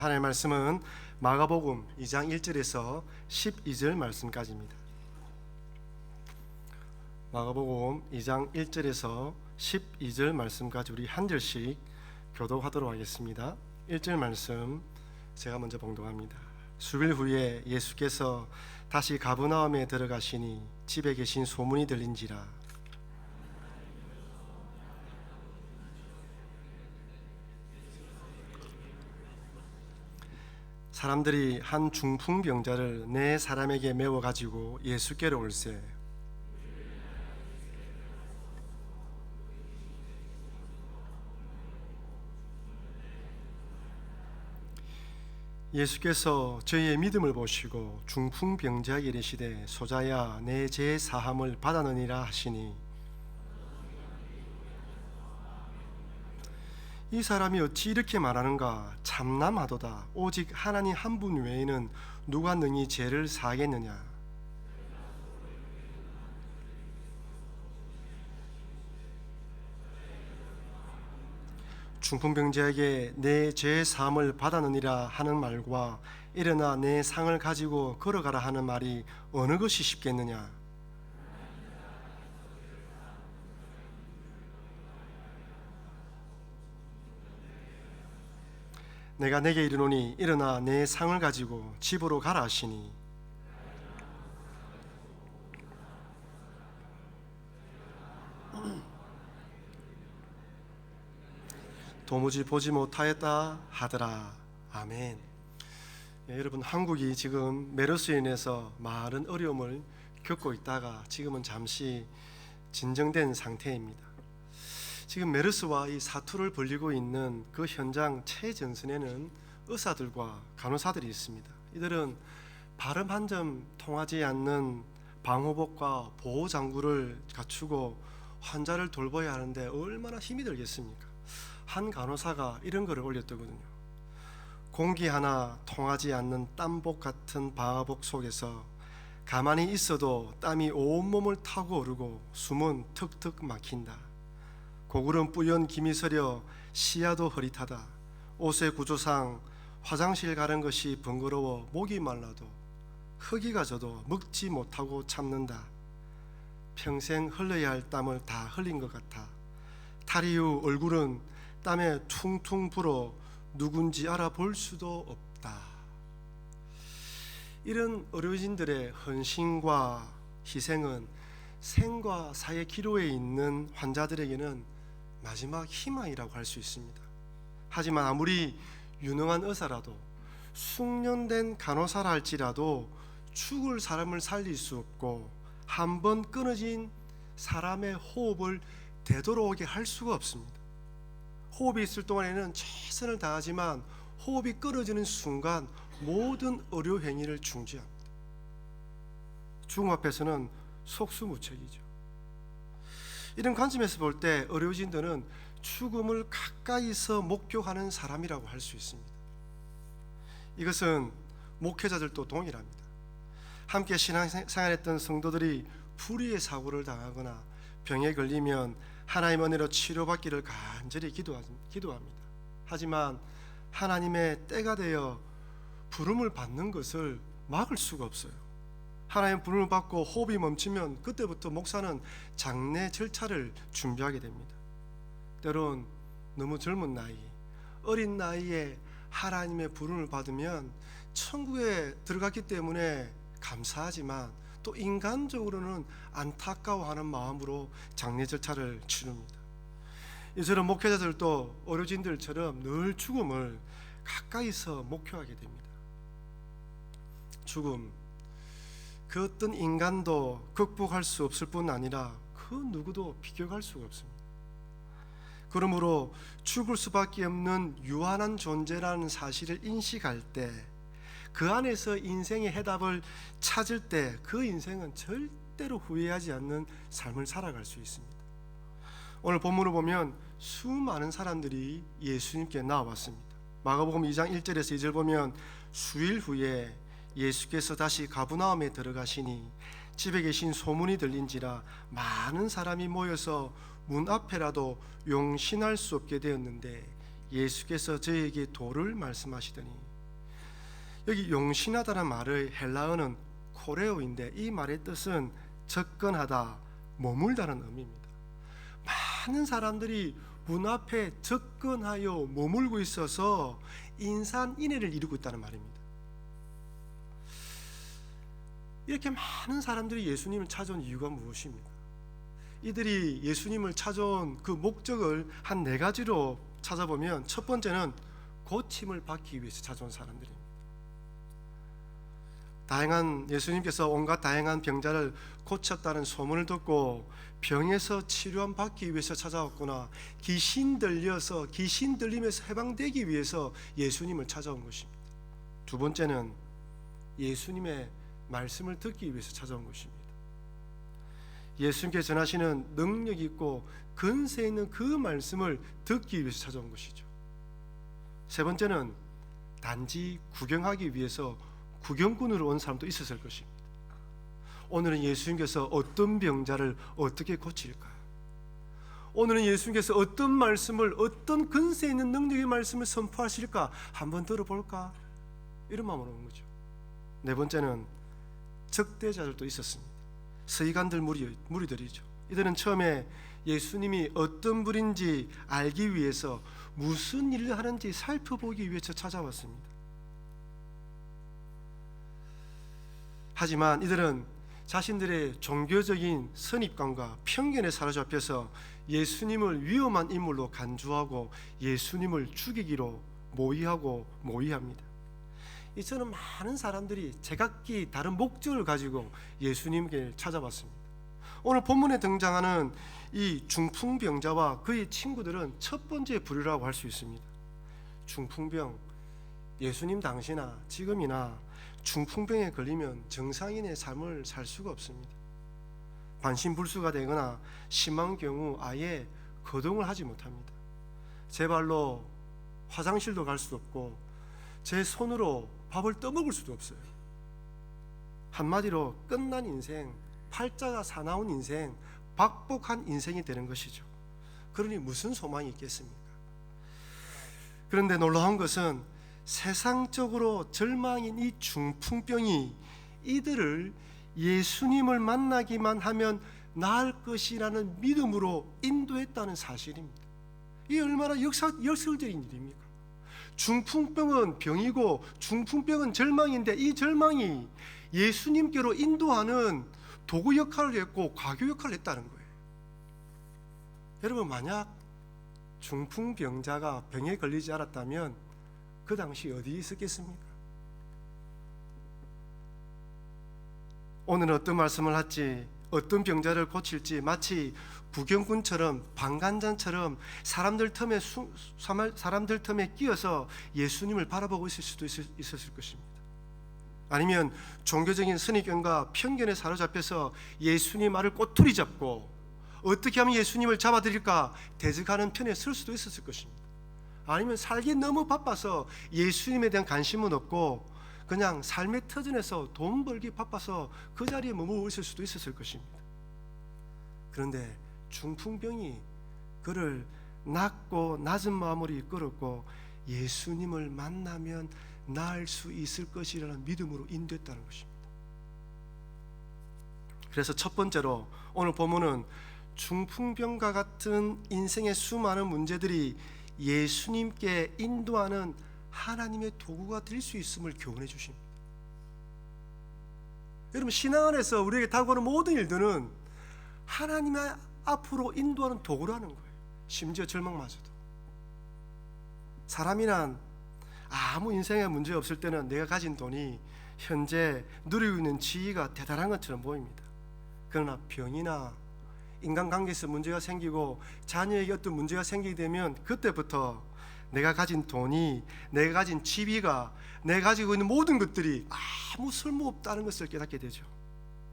하나님의 말씀은 마가복음 2장 1절에서 12절 말씀까지입니다. 마가복음 2장 1절에서 12절 말씀까지 우리 한 절씩 교독하도록 하겠습니다. 1절 말씀 제가 먼저 봉독합니다. 수일 후에 예수께서 다시 가버나움에 들어가시니 집에 계신 소문이 들린지라. 사람들이 한 중풍병자를 네 사람에게 메워 가지고 예수께로 올세. 예수께서 저희의 믿음을 보시고 중풍병자에게 이르시되 소자야 내 죄 사함을 받았느니라 하시니, 이 사람이 어찌 이렇게 말하는가? 참남하도다. 오직 하나님 한 분 외에는 누가 능히 죄를 사하겠느냐? 중풍병자에게 내 죄 사함을 받았느니라 하는 말과 일어나 내 상을 가지고 걸어가라 하는 말이 어느 것이 쉽겠느냐? 내가 내게 이르노니 일어나 내 상을 가지고 집으로 가라 하시니, 도무지 보지 못하였다 하더라. 아멘. 여러분, 한국이 지금 메르스로 인해서 많은 어려움을 겪고 있다가 지금은 잠시 진정된 상태입니다. 지금 메르스와 이 사투를 벌이고 있는 그 현장 최전선에는 의사들과 간호사들이 있습니다. 이들은 발음 한 점 통하지 않는 방호복과 보호장구를 갖추고 환자를 돌봐야 하는데 얼마나 힘이 들겠습니까? 한 간호사가 이런 글을 올렸더군요. 공기 하나 통하지 않는 땀복 같은 방화복 속에서 가만히 있어도 땀이 온몸을 타고 오르고 숨은 턱턱 막힌다. 고구름 뿌연 김이 서려 시야도 흐릿하다. 옷의 구조상 화장실 가는 것이 번거로워 목이 말라도 허기가 져도 먹지 못하고 참는다. 평생 흘러야 할 땀을 다 흘린 것 같아. 탈의 후 얼굴은 땀에 퉁퉁 불어 누군지 알아볼 수도 없다. 이런 의료진들의 헌신과 희생은 생과 사의 기로에 있는 환자들에게는 마지막 희망이라고 할 수 있습니다. 하지만 아무리 유능한 의사라도, 숙련된 간호사라 할지라도 죽을 사람을 살릴 수 없고 한 번 끊어진 사람의 호흡을 되돌아오게 할 수가 없습니다. 호흡이 있을 동안에는 최선을 다하지만 호흡이 끊어지는 순간 모든 의료 행위를 중지합니다. 죽음 앞에서는 속수무책이죠. 이런 관점에서 볼 때 의료진들은 죽음을 가까이서 목격하는 사람이라고 할 수 있습니다. 이것은 목회자들도 동일합니다. 함께 신앙생활했던 성도들이 불의의 사고를 당하거나 병에 걸리면 하나님 은혜로 치료받기를 간절히 기도합니다. 하지만 하나님의 때가 되어 부름을 받는 것을 막을 수가 없어요. 하나님 부름을 받고 호흡이 멈추면 그때부터 목사는 장례 절차를 준비하게 됩니다. 때론 너무 젊은 나이, 어린 나이에 하나님의 부름을 받으면 천국에 들어갔기 때문에 감사하지만 또 인간적으로는 안타까워하는 마음으로 장례 절차를 치릅니다. 이처럼 목회자들도 의료진들처럼 늘 죽음을 가까이서 목표하게 됩니다. 죽음, 그 어떤 인간도 극복할 수 없을 뿐 아니라 그 누구도 비교할 수가 없습니다. 그러므로 죽을 수밖에 없는 유한한 존재라는 사실을 인식할 때, 그 안에서 인생의 해답을 찾을 때 그 인생은 절대로 후회하지 않는 삶을 살아갈 수 있습니다. 오늘 본문을 보면 수많은 사람들이 예수님께 나와왔습니다. 마가복음 2장 1절에서 2절 보면 수일 후에 예수께서 다시 가버나움에 들어가시니 집에 계신 소문이 들린지라 많은 사람이 모여서 문 앞에라도 용신할 수 없게 되었는데 예수께서 저에게 도를 말씀하시더니 여기 용신하다는 말의 헬라어는 코레오인데 이 말의 뜻은 접근하다, 머물다는 의미입니다. 많은 사람들이 문 앞에 접근하여 머물고 있어서 인산인해를 이루고 있다는 말입니다. 이렇게 많은 사람들이 예수님을 찾아온 이유가 무엇입니까? 이들이 예수님을 찾아온 그 목적을 한 4가지로 찾아보면, 첫 번째는 고침을 받기 위해서 찾아온 사람들입니다. 예수님께서 온갖 다양한 병자를 고쳤다는 소문을 듣고 병에서 치료함 받기 위해서 찾아왔구나, 귀신 들림에서 해방되기 위해서 예수님을 찾아온 것입니다. 두 번째는 예수님의 말씀을 듣기 위해서 찾아온 것입니다. 예수님께서 전하시는 능력 있고 근세 있는 그 말씀을 듣기 위해서 찾아온 것이죠. 세 번째는 단지 구경하기 위해서 구경꾼으로 온 사람도 있었을 것입니다. 오늘은 예수님께서 어떤 병자를 어떻게 고칠까? 오늘은 예수님께서 어떤 말씀을, 어떤 근세 있는 능력의 말씀을 선포하실까? 한번 들어볼까? 이런 마음으로 온 거죠. 네 번째는 적대자들도 있었습니다. 서기관들 무리들이죠. 이들은 처음에 예수님이 어떤 분인지 알기 위해서, 무슨 일을 하는지 살펴보기 위해서 찾아왔습니다. 하지만 이들은 자신들의 종교적인 선입관과 편견에 사로잡혀서 예수님을 위험한 인물로 간주하고 예수님을 죽이기로 모의합니다. 이처럼 많은 사람들이 제각기 다른 목적을 가지고 예수님께 찾아왔습니다. 오늘 본문에 등장하는 이 중풍병자와 그의 친구들은 첫 번째 부류라고 할 수 있습니다. 중풍병, 예수님 당시나 지금이나 중풍병에 걸리면 정상인의 삶을 살 수가 없습니다. 반신불수가 되거나 심한 경우 아예 거동을 하지 못합니다. 제 발로 화장실도 갈 수 없고 제 손으로 밥을 떠먹을 수도 없어요. 한마디로 끝난 인생, 팔자가 사나운 인생, 박복한 인생이 되는 것이죠. 그러니 무슨 소망이 있겠습니까? 그런데 놀라운 것은 세상적으로 절망인 이 중풍병이 이들을 예수님을 만나기만 하면 나을 것이라는 믿음으로 인도했다는 사실입니다. 이게 얼마나 역설적인 일입니까? 중풍병은 병이고 중풍병은 절망인데, 이 절망이 예수님께로 인도하는 도구 역할을 했고 과교 역할을 했다는 거예요. 여러분, 만약 중풍병자가 병에 걸리지 않았다면 그 당시 어디에 있었겠습니까? 오늘은 어떤 말씀을 할지, 어떤 병자를 고칠지 마치 구경꾼처럼, 방관자처럼 사람들 틈에 끼어서 예수님을 바라보고 있을 수도 있었을 것입니다. 아니면 종교적인 선입견과 편견에 사로잡혀서 예수님 말을 꼬투리 잡고 어떻게 하면 예수님을 잡아드릴까 대적하는 편에 설 수도 있었을 것입니다. 아니면 살기 너무 바빠서 예수님에 대한 관심은 없고 그냥 삶의 터전에서 돈 벌기 바빠서 그 자리에 머물고 있을 수도 있었을 것입니다. 그런데 중풍병이 그를 낮고 낮은 마음으로 이끌었고 예수님을 만나면 나을 수 있을 것이라는 믿음으로 인도했다는 것입니다. 그래서 첫 번째로 오늘 본문은 중풍병과 같은 인생의 수많은 문제들이 예수님께 인도하는 하나님의 도구가 될 수 있음을 교훈해 주십니다. 여러분, 신앙 안에서 우리에게 다가오는 모든 일들은 하나님의 앞으로 인도하는 도구라는 거예요. 심지어 절망마저도. 사람이란 아무 인생에 문제 없을 때는 내가 가진 돈이 현재 누리고 있는 지위가 대단한 것처럼 보입니다. 그러나 병이나 인간관계에서 문제가 생기고 자녀에게 어떤 문제가 생기게 되면 그때부터 내가 가진 돈이, 내가 가진 지위가, 내가 가지고 있는 모든 것들이 아무 쓸모없다는 것을 깨닫게 되죠.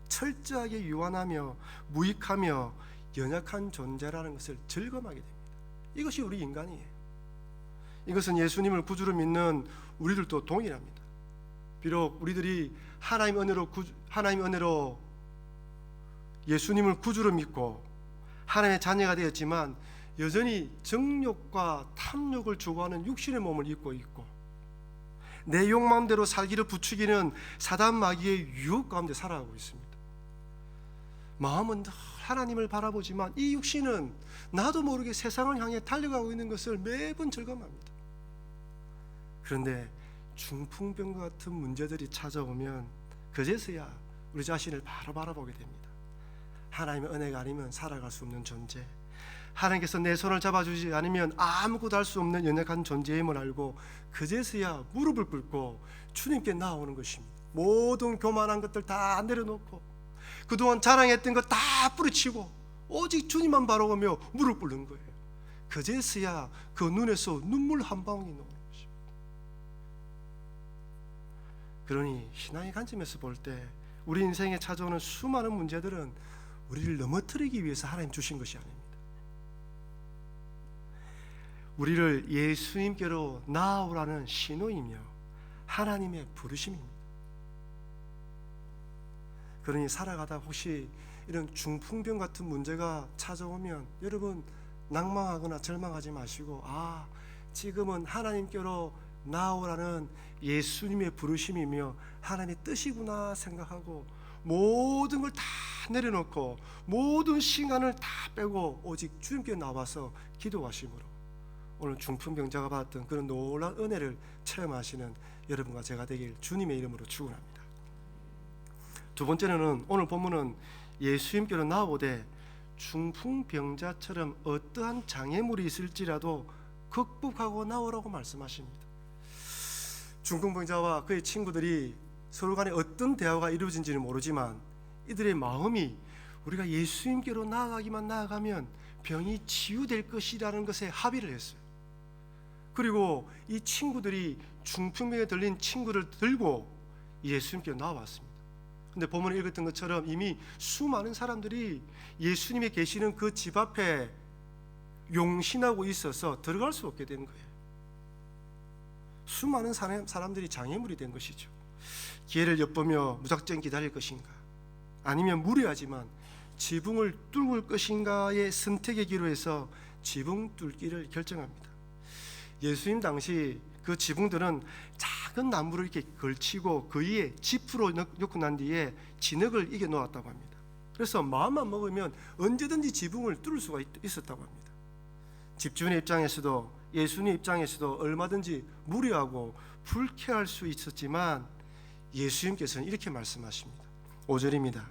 철저하게 유한하며 무익하며 연약한 존재라는 것을 절감하게 됩니다. 이것이 우리 인간이에요. 이것은 예수님을 구주로 믿는 우리들도 동일합니다. 비록 우리들이 하나님 은혜로 예수님을 구주로 믿고 하나님의 자녀가 되었지만 여전히 정욕과 탐욕을 추구하는 육신의 몸을 입고 있고, 내 욕망대로 살기를 부추기는 사단 마귀의 유혹 가운데 살아가고 있습니다. 마음은 늘 하나님을 바라보지만 이 육신은 나도 모르게 세상을 향해 달려가고 있는 것을 매번 절감합니다. 그런데 중풍병과 같은 문제들이 찾아오면 그제서야 우리 자신을 바로 바라보게 됩니다. 하나님의 은혜가 아니면 살아갈 수 없는 존재, 하나님께서 내 손을 잡아주지 않으면 아무것도 할 수 없는 연약한 존재임을 알고 그제서야 무릎을 꿇고 주님께 나아오는 것입니다. 모든 교만한 것들 다 내려놓고 그동안 자랑했던 것 다 뿌리치고 오직 주님만 바라보며 무릎 꿇는 거예요. 그제서야 그 눈에서 눈물 한 방울이 나오는 것입니다. 그러니 신앙의 관점에서 볼 때 우리 인생에 찾아오는 수많은 문제들은 우리를 넘어뜨리기 위해서 하나님 주신 것이 아닙니다. 우리를 예수님께로 나아오라는 신호이며 하나님의 부르심입니다. 그러니 살아가다 혹시 이런 중풍병 같은 문제가 찾아오면 여러분 낭망하거나 절망하지 마시고, 지금은 하나님께로 나아오라는 예수님의 부르심이며 하나님의 뜻이구나 생각하고 모든 걸 다 내려놓고 모든 시간을 다 빼고 오직 주님께 나와서 기도하심으로 오늘 중풍병자가 받았던 그런 놀라운 은혜를 체험하시는 여러분과 제가 되길 주님의 이름으로 축원합니다. 두 번째는 오늘 본문은 예수님께로 나아오되 중풍병자처럼 어떠한 장애물이 있을지라도 극복하고 나오라고 말씀하십니다. 중풍병자와 그의 친구들이 서로 간에 어떤 대화가 이루어진지는 모르지만 이들의 마음이 우리가 예수님께로 나아가면 병이 치유될 것이라는 것에 합의를 했어요. 그리고 이 친구들이 중풍병에 들린 친구를 들고 예수님께로 나왔습니다. 근데 본문에 읽었던 것처럼 이미 수많은 사람들이 예수님이 계시는 그 집 앞에 용신하고 있어서 들어갈 수 없게 된 거예요. 수많은 사람들이 장애물이 된 것이죠. 기회를 엿보며 무작정 기다릴 것인가, 아니면 무리하지만 지붕을 뚫을 것인가의 선택의 기로 해서 지붕 뚫기를 결정합니다. 예수님 당시 그 지붕들은 작은 나무를 이렇게 걸치고 그 위에 지프로 넣고 난 뒤에 진흙을 이겨 놓았다고 합니다. 그래서 마음만 먹으면 언제든지 지붕을 뚫을 수가 있었다고 합니다. 집주인의 입장에서도 예수님 입장에서도 얼마든지 무리하고 불쾌할 수 있었지만 예수님께서는 이렇게 말씀하십니다. 5절입니다.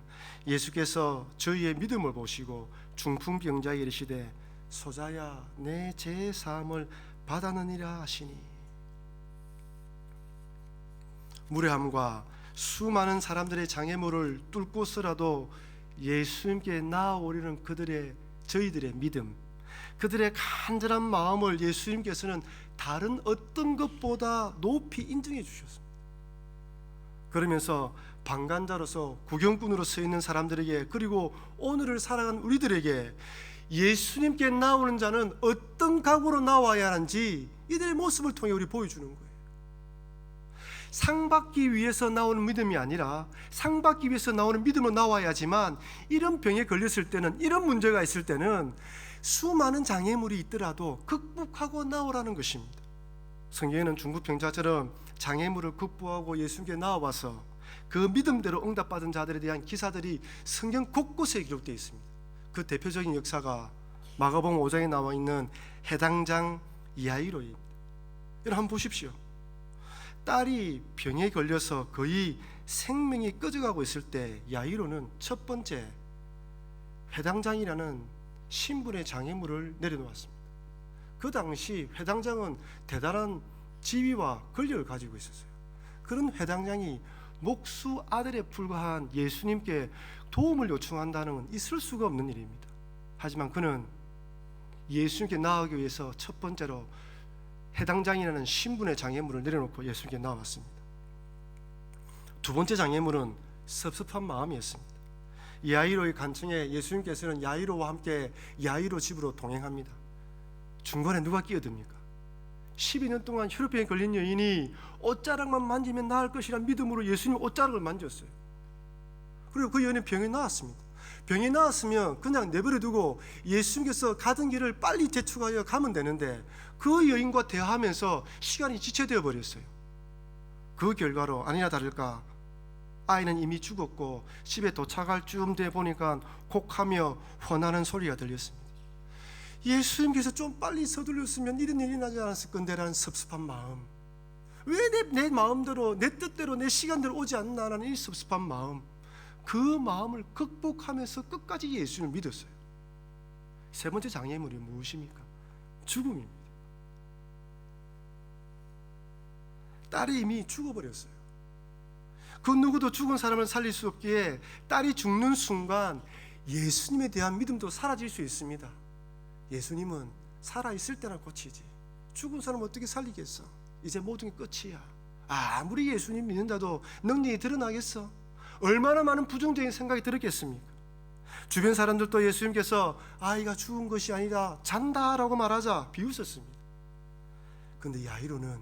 예수께서 저희의 믿음을 보시고 중풍병자에게 이르시되 소자야 내 죄 사함을 받았느니라 하시니. 무례함과 수많은 사람들의 장애물을 뚫고서라도 예수님께 나아오려는 저희들의 믿음, 그들의 간절한 마음을 예수님께서는 다른 어떤 것보다 높이 인정해 주셨습니다. 그러면서 방관자로서 구경꾼으로 서 있는 사람들에게, 그리고 오늘을 살아가는 우리들에게 예수님께 나오는 자는 어떤 각오로 나와야 하는지 이들의 모습을 통해 우리 보여주는 거예요. 상 받기 위해서 나오는 믿음이 아니라 상 받기 위해서 나오는 믿음으로 나와야지만 이런 병에 걸렸을 때는, 이런 문제가 있을 때는 수많은 장애물이 있더라도 극복하고 나오라는 것입니다. 성경에는 중풍병자처럼 장애물을 극복하고 예수님께 나와서 그 믿음대로 응답받은 자들에 대한 기사들이 성경 곳곳에 기록되어 있습니다. 그 대표적인 역사가 마가복음 5장에 나와 있는 해당장 야이로입니다. 여러분 한번 보십시오. 딸이 병에 걸려서 거의 생명이 꺼져가고 있을 때 야이로는 첫 번째 회당장이라는 신분의 장애물을 내려놓았습니다. 그 당시 회당장은 대단한 지위와 권력을 가지고 있었어요. 그런 회당장이 목수 아들에 불과한 예수님께 도움을 요청한다는 건 있을 수가 없는 일입니다. 하지만 그는 예수님께 나아가기 위해서 첫 번째로 해당장이라는 신분의 장애물을 내려놓고 예수님께 나왔습니다. 두 번째 장애물은 섭섭한 마음이었습니다. 야이로의 간청에 예수님께서는 야이로와 함께 야이로 집으로 동행합니다. 중간에 누가 끼어듭니까? 12년 동안 혈루병에 걸린 여인이 옷자락만 만지면 나을 것이란 믿음으로 예수님 옷자락을 만졌어요. 그리고 그 여인은 병이 나았습니다. 병이 나았으면 그냥 내버려 두고 예수님께서 가던 길을 빨리 재촉하여 가면 되는데 그 여인과 대화하면서 시간이 지체되어 버렸어요. 그 결과로 아니나 다를까 아이는 이미 죽었고 집에 도착할 쯤 돼 보니까 혹하며 화나는 소리가 들렸습니다. 예수님께서 좀 빨리 서둘렀으면 이런 일이 나지 않았을 건데라는 섭섭한 마음, 왜 내 마음대로 내 뜻대로 내 시간대로 오지 않나라는 이 섭섭한 마음, 그 마음을 극복하면서 끝까지 예수님을 믿었어요. 세 번째 장애물이 무엇입니까? 죽음입니다. 딸이 이미 죽어버렸어요. 그 누구도 죽은 사람을 살릴 수 없기에 딸이 죽는 순간 예수님에 대한 믿음도 사라질 수 있습니다. 예수님은 살아있을 때나 고치지 죽은 사람 어떻게 살리겠어? 이제 모든 게 끝이야. 아무리 예수님 믿는다도 능력이 드러나겠어? 얼마나 많은 부정적인 생각이 들었겠습니까? 주변 사람들도 예수님께서 아이가 죽은 것이 아니라 잔다라고 말하자 비웃었습니다. 그런데 야이로는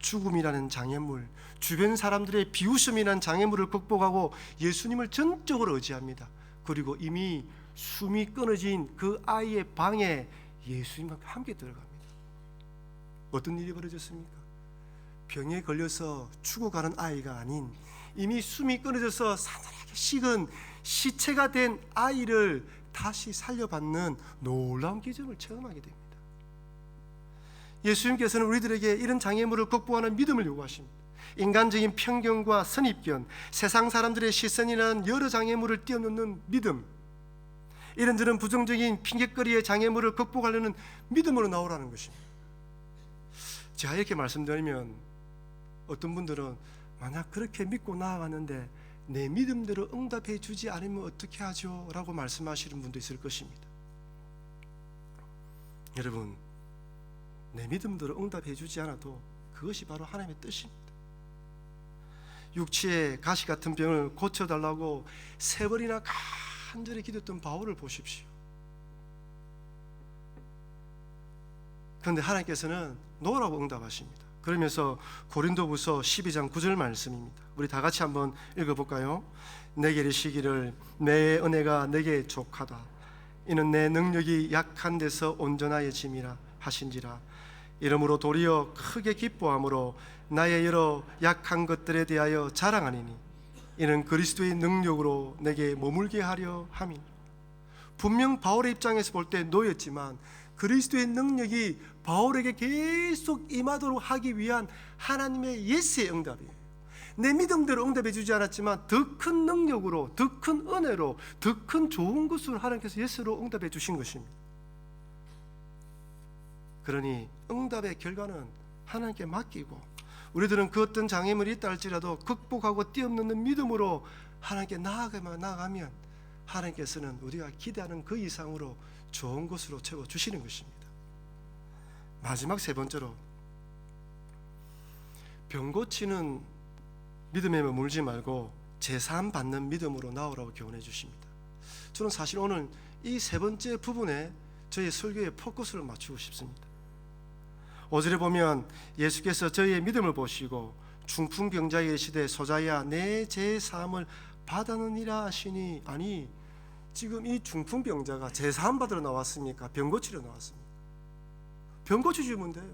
죽음이라는 장애물, 주변 사람들의 비웃음이라는 장애물을 극복하고 예수님을 전적으로 의지합니다. 그리고 이미 숨이 끊어진 그 아이의 방에 예수님과 함께 들어갑니다. 어떤 일이 벌어졌습니까? 병에 걸려서 죽어가는 아이가 아닌 이미 숨이 끊어져서 사늘하게 식은 시체가 된 아이를 다시 살려받는 놀라운 기적을 체험하게 됩니다. 예수님께서는 우리들에게 이런 장애물을 극복하는 믿음을 요구하십니다. 인간적인 편견과 선입견, 세상 사람들의 시선이라는 여러 장애물을 뛰어넘는 믿음, 이런저런 부정적인 핑계거리의 장애물을 극복하려는 믿음으로 나오라는 것입니다. 제가 이렇게 말씀드리면 어떤 분들은 만약 그렇게 믿고 나아갔는데 내 믿음대로 응답해 주지 않으면 어떻게 하죠? 라고 말씀하시는 분도 있을 것입니다. 여러분, 내 믿음대로 응답해 주지 않아도 그것이 바로 하나님의 뜻입니다. 육체의 가시 같은 병을 고쳐달라고 3번이나 간절히 기도했던 바울을 보십시오. 그런데 하나님께서는 노라고 응답하십니다. 그러면서 고린도후서 12장 9절 말씀입니다. 우리 다 같이 한번 읽어볼까요? 내게 이르시기를 내 은혜가 내게 족하다. 이는 내 능력이 약한 데서 온전하여짐이라 하신지라. 이러므로 도리어 크게 기뻐함으로 나의 여러 약한 것들에 대하여 자랑하니니 이는 그리스도의 능력으로 내게 머물게 하려 함이니. 분명 바울의 입장에서 볼 때 노였지만 그리스도의 능력이 바울에게 계속 임하도록 하기 위한 하나님의 예스의 응답이에요. 내 믿음대로 응답해 주지 않았지만 더 큰 능력으로, 더 큰 은혜로, 더 큰 좋은 것으로 하나님께서 예스로 응답해 주신 것입니다. 그러니 응답의 결과는 하나님께 맡기고 우리들은 그 어떤 장애물이 있다 할지라도 극복하고 뛰어넘는 믿음으로 하나님께 나아가면 하나님께서는 우리가 기대하는 그 이상으로 좋은 것으로 채워주시는 것입니다. 마지막 3번째로 병 고치는 믿음에 머물지 말고 제사함 받는 믿음으로 나오라고 교훈해 주십니다. 저는 사실 오늘 이 3번째 부분에 저희 설교의 포커스를 맞추고 싶습니다. 5절에 보면 예수께서 저희의 믿음을 보시고 중풍병자에 이르시되 소자야 내 제사함을 받았느니라 하시니. 아니, 지금 이 중풍병자가 제사함 받으러 나왔습니까? 병 고치러 나왔습니까? 병 고쳐주면 돼요.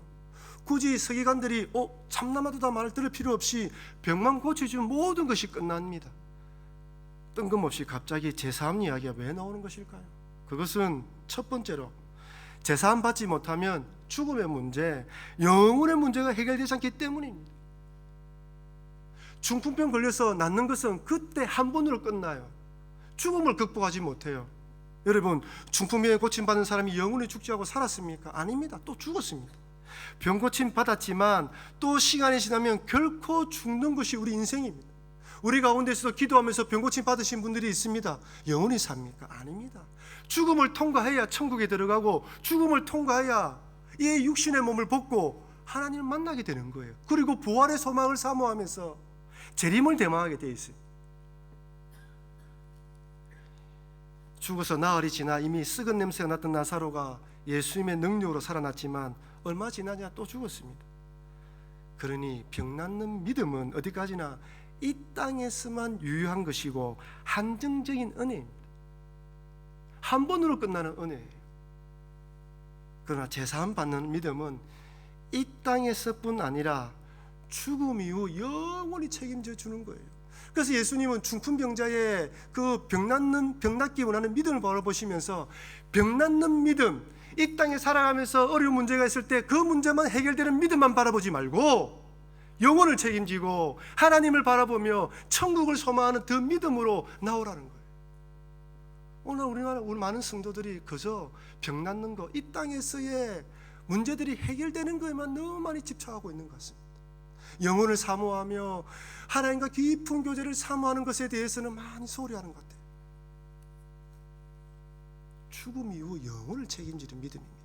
굳이 서기관들이 참나마도다 말을 들을 필요 없이 병만 고쳐주면 모든 것이 끝납니다. 뜬금없이 갑자기 제사함 이야기가 왜 나오는 것일까요? 그것은 첫 번째로 제사함 받지 못하면 죽음의 문제, 영혼의 문제가 해결되지 않기 때문입니다. 중풍병 걸려서 낫는 것은 그때 한 번으로 끝나요. 죽음을 극복하지 못해요. 여러분, 중풍병에 고침받은 사람이 영원히 죽지 않고 살았습니까? 아닙니다. 또 죽었습니다. 병 고침 받았지만 또 시간이 지나면 결코 죽는 것이 우리 인생입니다. 우리 가운데서도 기도하면서 병 고침 받으신 분들이 있습니다. 영원히 삽니까? 아닙니다. 죽음을 통과해야 천국에 들어가고 죽음을 통과해야 이 육신의 몸을 벗고 하나님을 만나게 되는 거예요. 그리고 부활의 소망을 사모하면서 재림을 대망하게 되어 있어요. 죽어서 나흘이 지나 이미 썩은 냄새가 났던 나사로가 예수님의 능력으로 살아났지만 얼마 지나냐 또 죽었습니다. 그러니 병 낫는 믿음은 어디까지나 이 땅에서만 유효한 것이고 한정적인 은혜입니다. 한 번으로 끝나는 은혜예요. 그러나 제사함 받는 믿음은 이 땅에서뿐 아니라 죽음 이후 영원히 책임져 주는 거예요. 그래서 예수님은 중풍병자의 그 병낫기 원하는 믿음을 바라보시면서 병낫는 믿음, 이 땅에 살아가면서 어려운 문제가 있을 때 그 문제만 해결되는 믿음만 바라보지 말고 영혼을 책임지고 하나님을 바라보며 천국을 소망하는 그 믿음으로 나오라는 거예요. 오늘 우리 많은 성도들이 그저 병낫는 거, 이 땅에서의 문제들이 해결되는 거에만 너무 많이 집착하고 있는 것 같습니다. 영혼을 사모하며 하나님과 깊은 교제를 사모하는 것에 대해서는 많이 소홀히하는 것 같아요. 죽음 이후 영혼을 책임지는 믿음입니다.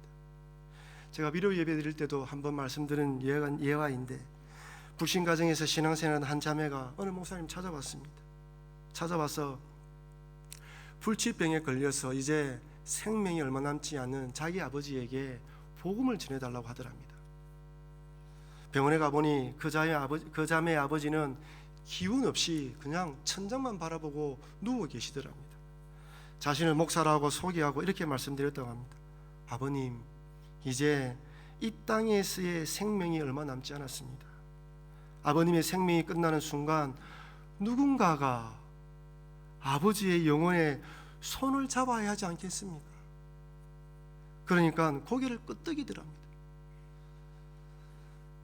제가 비료 예배 드릴 때도 한번 말씀드린 예화인데, 불신 가정에서 신앙생활하는 한 자매가 어느 목사님 찾아왔습니다. 찾아와서 불치병에 걸려서 이제 생명이 얼마 남지 않은 자기 아버지에게 복음을 전해달라고 하더랍니다. 병원에 가보니 그 자매의 아버지는 기운 없이 그냥 천장만 바라보고 누워 계시더랍니다. 자신을 목사라고 소개하고 이렇게 말씀드렸다고 합니다. 아버님, 이제 이 땅에서의 생명이 얼마 남지 않았습니다. 아버님의 생명이 끝나는 순간 누군가가 아버지의 영혼에 손을 잡아야 하지 않겠습니까? 그러니까 고개를 끄덕이더랍니다.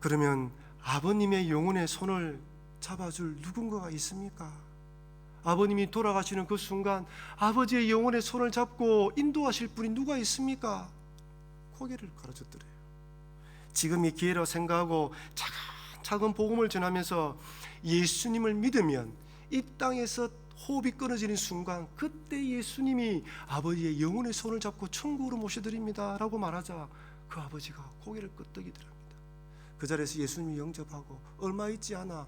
그러면 아버님의 영혼의 손을 잡아줄 누군가가 있습니까? 아버님이 돌아가시는 그 순간 아버지의 영혼의 손을 잡고 인도하실 분이 누가 있습니까? 고개를 가로젓더래요. 지금 이 기회로 생각하고 차근차근 복음을 전하면서 예수님을 믿으면 이 땅에서 호흡이 끊어지는 순간 그때 예수님이 아버지의 영혼의 손을 잡고 천국으로 모셔드립니다 라고 말하자 그 아버지가 고개를 끄덕이더랍니다. 그 자리에서 예수님이 영접하고 얼마 있지 않아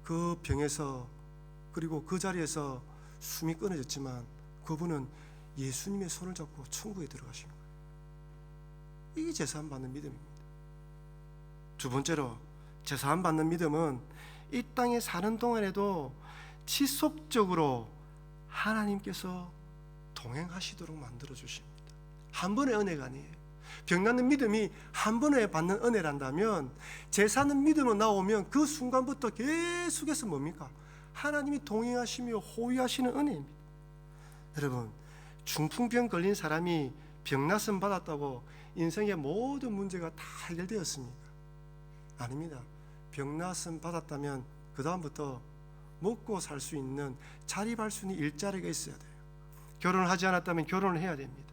그 병에서, 그리고 그 자리에서 숨이 끊어졌지만 그분은 예수님의 손을 잡고 천국에 들어가신 거예요. 이게 제사함 받는 믿음입니다. 두 번째로, 제사함 받는 믿음은 이 땅에 사는 동안에도 지속적으로 하나님께서 동행하시도록 만들어 주십니다. 한 번의 은혜가 아니에요. 병낫는 믿음이 한 번에 받는 은혜란다면, 제사는 믿음으로 나오면 그 순간부터 계속해서 뭡니까? 하나님이 동행하시며 호위하시는 은혜입니다. 여러분, 중풍병 걸린 사람이 병낫음 받았다고 인생의 모든 문제가 다 해결되었습니까? 아닙니다. 병낫음 받았다면 그 다음부터 먹고 살 수 있는, 자립할 수 있는 일자리가 있어야 돼요. 결혼을 하지 않았다면 결혼을 해야 됩니다.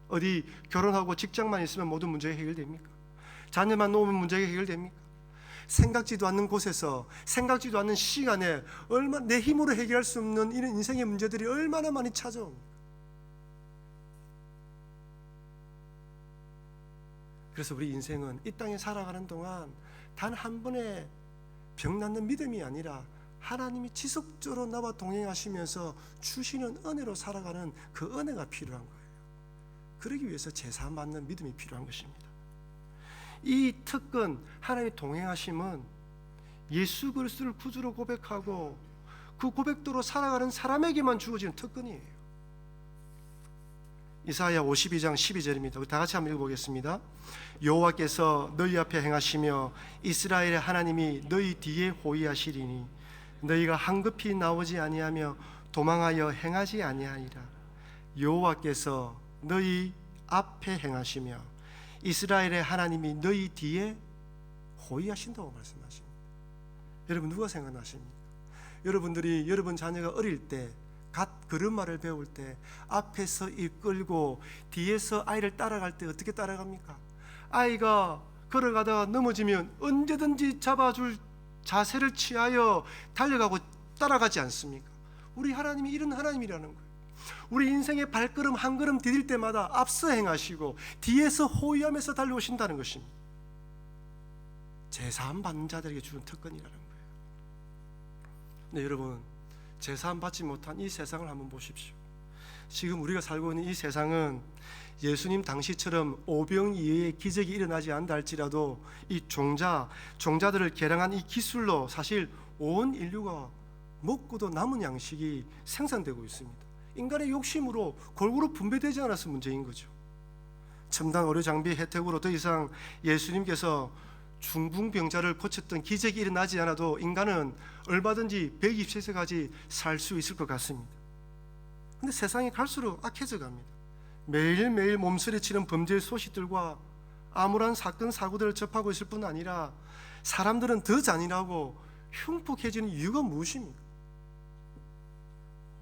어디 결혼하고 직장만 있으면 모든 문제가 해결됩니까? 자녀만 놓으면 문제가 해결됩니까? 생각지도 않는 곳에서, 생각지도 않는 시간에 내 힘으로 해결할 수 없는 이런 인생의 문제들이 얼마나 많이 찾아옵니까? 그래서 우리 인생은 이 땅에 살아가는 동안 단 한 번의 병낫는 믿음이 아니라 하나님이 지속적으로 나와 동행하시면서 주시는 은혜로 살아가는 그 은혜가 필요한 거예요. 그러기 위해서 제사 받는 믿음이 필요한 것입니다. 이 특권, 하나님의 동행하심은 예수 그리스도를 구주로 고백하고 그 고백대로 살아가는 사람에게만 주어지는 특권이에요. 이사야 52장 12절입니다. 우리 다 같이 한번 읽어보겠습니다. 여호와께서 너희 앞에 행하시며 이스라엘의 하나님이 너희 뒤에 호위하시리니 너희가 한급히 나오지 아니하며 도망하여 행하지 아니하리라. 여호와께서 너희 앞에 행하시며 이스라엘의 하나님이 너희 뒤에 호위하신다고 말씀하십니다. 여러분, 누가 생각나십니까? 여러분들이 여러분 자녀가 어릴 때 갓 걸음마를 배울 때 앞에서 이끌고 뒤에서 아이를 따라갈 때 어떻게 따라갑니까? 아이가 걸어가다가 넘어지면 언제든지 잡아줄 자세를 취하여 달려가고 따라가지 않습니까? 우리 하나님이 이런 하나님이라는 거예요. 우리 인생의 발걸음 한 걸음 디딜 때마다 앞서 행하시고 뒤에서 호위하면서 달려오신다는 것입니다. 제사함 받는 자들에게 주는 특권이라는 거예요. 네, 여러분, 제사함 받지 못한 이 세상을 한번 보십시오. 지금 우리가 살고 있는 이 세상은 예수님 당시처럼 오병이어의 기적이 일어나지 않다 할지라도 이 종자들을 개량한 이 기술로 사실 온 인류가 먹고도 남은 양식이 생산되고 있습니다. 인간의 욕심으로 골고루 분배되지 않아서 문제인 거죠. 첨단 의료 장비의 혜택으로 더 이상 예수님께서 중풍병자를 고쳤던 기적이 일어나지 않아도 인간은 얼마든지 120세까지 살 수 있을 것 같습니다. 근데 세상이 갈수록 악해져 갑니다. 매일매일 몸서리치는 범죄의 소식들과 암울한 사건 사고들을 접하고 있을 뿐 아니라 사람들은 더 잔인하고 흉폭해지는 이유가 무엇입니까?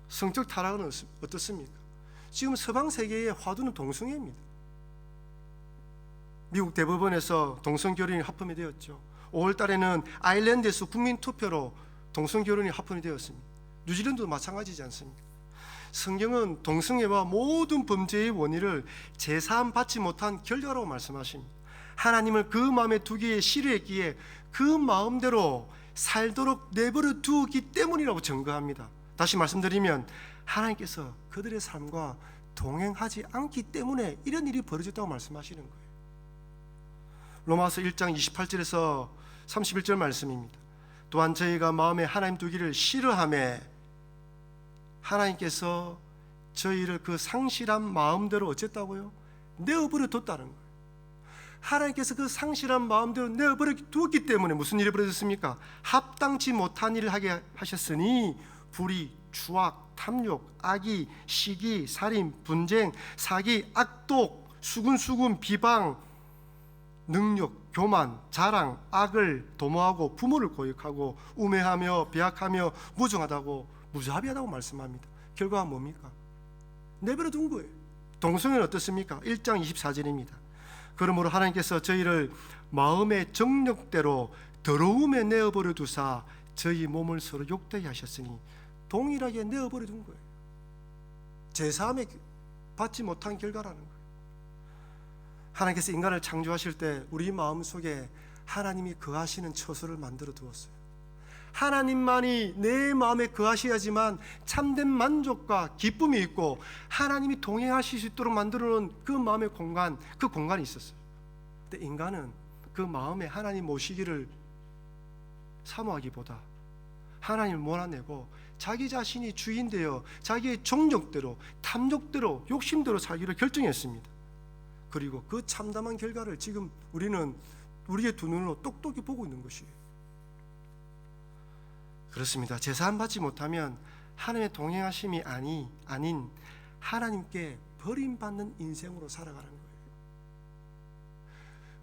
성적 타락은 어떻습니까? 지금 서방 세계의 화두는 동성애입니다. 미국 대법원에서 동성결혼이 합헌이 되었죠. 5월 달에는 아일랜드에서 국민투표로 동성결혼이 합헌이 되었습니다. 뉴질랜드도 마찬가지지 않습니까? 성경은 동성애와 모든 범죄의 원인을 제사함 받지 못한 결과라고 말씀하십니다. 하나님을 그 마음에 두기에 싫어했기에 그 마음대로 살도록 내버려 두었기 때문이라고 증거합니다. 다시 말씀드리면 하나님께서 그들의 삶과 동행하지 않기 때문에 이런 일이 벌어졌다고 말씀하시는 거예요. 로마서 1장 28절에서 31절 말씀입니다. 또한 저희가 마음에 하나님 두기를 싫어하며 하나님께서 저희를 그 상실한 마음대로 어쨌다고요? 내어버려 뒀다는 거예요. 하나님께서 그 상실한 마음대로 내어버려 두었기 때문에 무슨 일이 벌어졌습니까? 합당치 못한 일을 하게 하셨으니 불의, 추악, 탐욕, 악의, 시기, 살인, 분쟁, 사기, 악독, 수군수군, 비방, 능력, 교만, 자랑, 악을 도모하고 부모를 고역하고 우매하며 배악하며 무정하다고 무자비하다고 말씀합니다. 결과가 뭡니까? 내버려 둔 거예요. 동성애는 어떻습니까? 1장 24절입니다. 그러므로 하나님께서 저희를 마음의 정욕대로 더러움에 내어버려 두사 저희 몸을 서로 욕되게 하셨으니 동일하게 내어버려 둔 거예요. 제사함에 받지 못한 결과라는 거예요. 하나님께서 인간을 창조하실 때 우리 마음속에 하나님이 거하시는 처소를 만들어 두었어요. 하나님만이 내 마음에 거하셔야지만 참된 만족과 기쁨이 있고 하나님이 동행하실 수 있도록 만들어 놓은 그 마음의 공간, 그 공간이 있었어요. 근데 인간은 그 마음에 하나님 모시기를 사모하기보다 하나님을 몰아내고 자기 자신이 주인 되어 자기의 정욕대로, 탐욕대로, 욕심대로 살기를 결정했습니다. 그리고 그 참담한 결과를 지금 우리는 우리의 두 눈으로 똑똑히 보고 있는 것이에요. 그렇습니다. 제사함 받지 못하면 하나님의 동행하심이 아닌 하나님께 버림받는 인생으로 살아가는 거예요.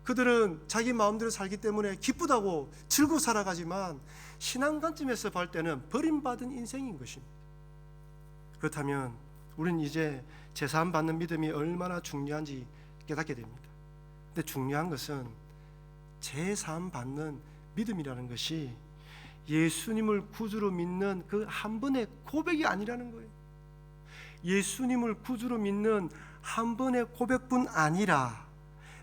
그들은 자기 마음대로 살기 때문에 기쁘다고 즐거워 살아가지만 신앙 관점에서 볼 때는 버림받은 인생인 것입니다. 그렇다면 우리는 이제 제사함 받는 믿음이 얼마나 중요한지 깨닫게 됩니다. 근데 중요한 것은 제사함 받는 믿음이라는 것이 예수님을 구주로 믿는 그 한 번의 고백이 아니라는 거예요. 예수님을 구주로 믿는 한 번의 고백뿐 아니라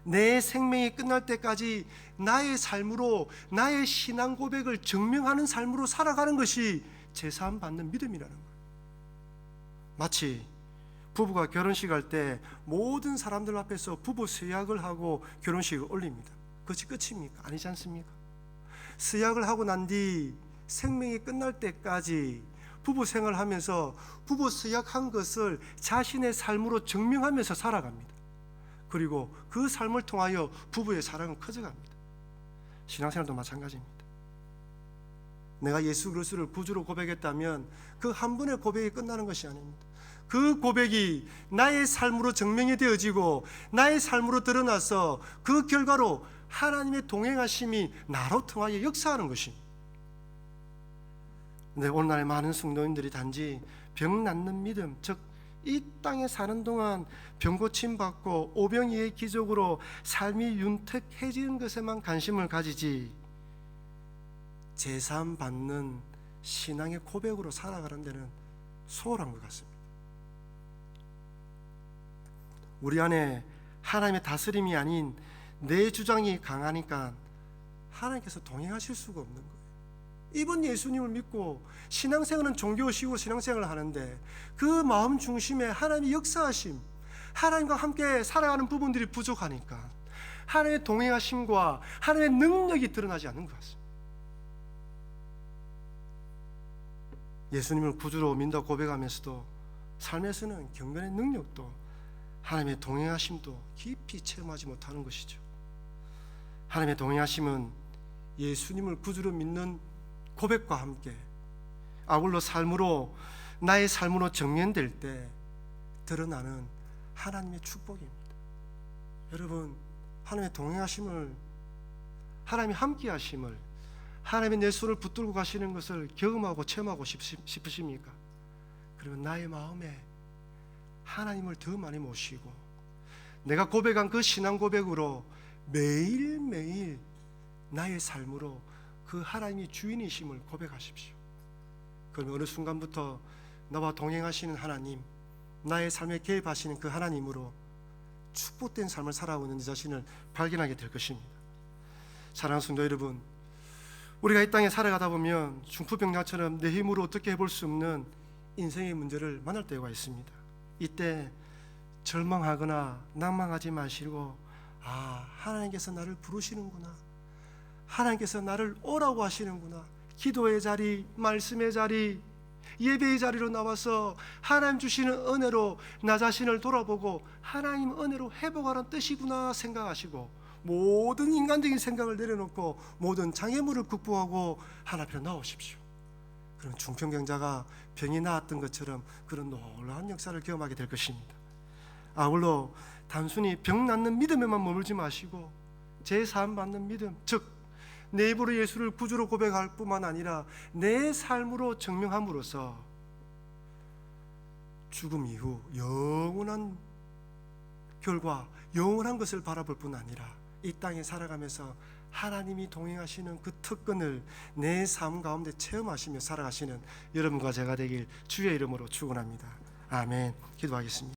내 생명이 끝날 때까지 나의 삶으로 나의 신앙 고백을 증명하는 삶으로 살아가는 것이 제사함 받는 믿음이라는 거예요. 마치 부부가 결혼식 할 때 모든 사람들 앞에서 부부 서약을 하고 결혼식을 올립니다. 그것이 끝입니까? 아니지 않습니까? 서약을 하고 난 뒤 생명이 끝날 때까지 부부 생활을 하면서 부부 서약한 것을 자신의 삶으로 증명하면서 살아갑니다. 그리고 그 삶을 통하여 부부의 사랑은 커져갑니다. 신앙생활도 마찬가지입니다. 내가 예수 그리스도를 구주로 고백했다면 그 한 번의 고백이 끝나는 것이 아닙니다. 그 고백이 나의 삶으로 증명이 되어지고 나의 삶으로 드러나서 그 결과로 하나님의 동행하심이 나로 통하여 역사하는 것입니다. 근데 오늘날 많은 성도님들이 단지 병 낫는 믿음, 즉 이 땅에 사는 동안 병 고침 받고 오병이의 기적으로 삶이 윤택해지는 것에만 관심을 가지지 제사함 받는 신앙의 고백으로 살아가는 데는 소홀한 것 같습니다. 우리 안에 하나님의 다스림이 아닌 내 주장이 강하니까 하나님께서 동행하실 수가 없는 거예요. 이번 예수님을 믿고 신앙생활은 종교시고 신앙생활을 하는데 그 마음 중심에 하나님의 역사하심, 하나님과 함께 살아가는 부분들이 부족하니까 하나님의 동행하심과 하나님의 능력이 드러나지 않는 것 같습니다. 예수님을 구주로 믿다 고백하면서도 삶에서는 경건의 능력도 하나님의 동행하심도 깊이 체험하지 못하는 것이죠. 하나님의 동행하심은 예수님을 구주로 믿는 고백과 함께 아울러 삶으로, 나의 삶으로 정면될 때 드러나는 하나님의 축복입니다. 여러분, 하나님의 동행하심을, 하나님이 함께 하심을, 하나님의 내 손을 붙들고 가시는 것을 경험하고 체험하고 싶으십니까? 그러면 나의 마음에 하나님을 더 많이 모시고 내가 고백한 그 신앙 고백으로 매일매일 나의 삶으로 그 하나님이 주인이심을 고백하십시오. 그러면 어느 순간부터 나와 동행하시는 하나님, 나의 삶에 개입하시는 그 하나님으로 축복된 삶을 살아오는 내 자신을 발견하게 될 것입니다. 사랑하는 성도 여러분, 우리가 이 땅에 살아가다 보면 중풍병자처럼 내 힘으로 어떻게 해볼 수 없는 인생의 문제를 만날 때가 있습니다. 이때 절망하거나 낭망하지 마시고, 하나님께서 나를 부르시는구나, 하나님께서 나를 오라고 하시는구나, 기도의 자리, 말씀의 자리, 예배의 자리로 나와서 하나님 주시는 은혜로 나 자신을 돌아보고 하나님 은혜로 회복하라는 뜻이구나 생각하시고, 모든 인간적인 생각을 내려놓고 모든 장애물을 극복하고 하나님 앞에 나오십시오. 그럼 중풍병자가 병이 나았던 것처럼 그런 놀라운 역사를 경험하게 될 것입니다. 아울러 단순히 병 낫는 믿음에만 머물지 마시고 제사함 받는 믿음, 즉 내 입으로 예수를 구주로 고백할 뿐만 아니라 내 삶으로 증명함으로써 죽음 이후 영원한 결과, 영원한 것을 바라볼 뿐 아니라 이 땅에 살아가면서 하나님이 동행하시는 그 특권을 내 삶 가운데 체험하시며 살아가시는 여러분과 제가 되길 주의 이름으로 축원합니다. 아멘. 기도하겠습니다.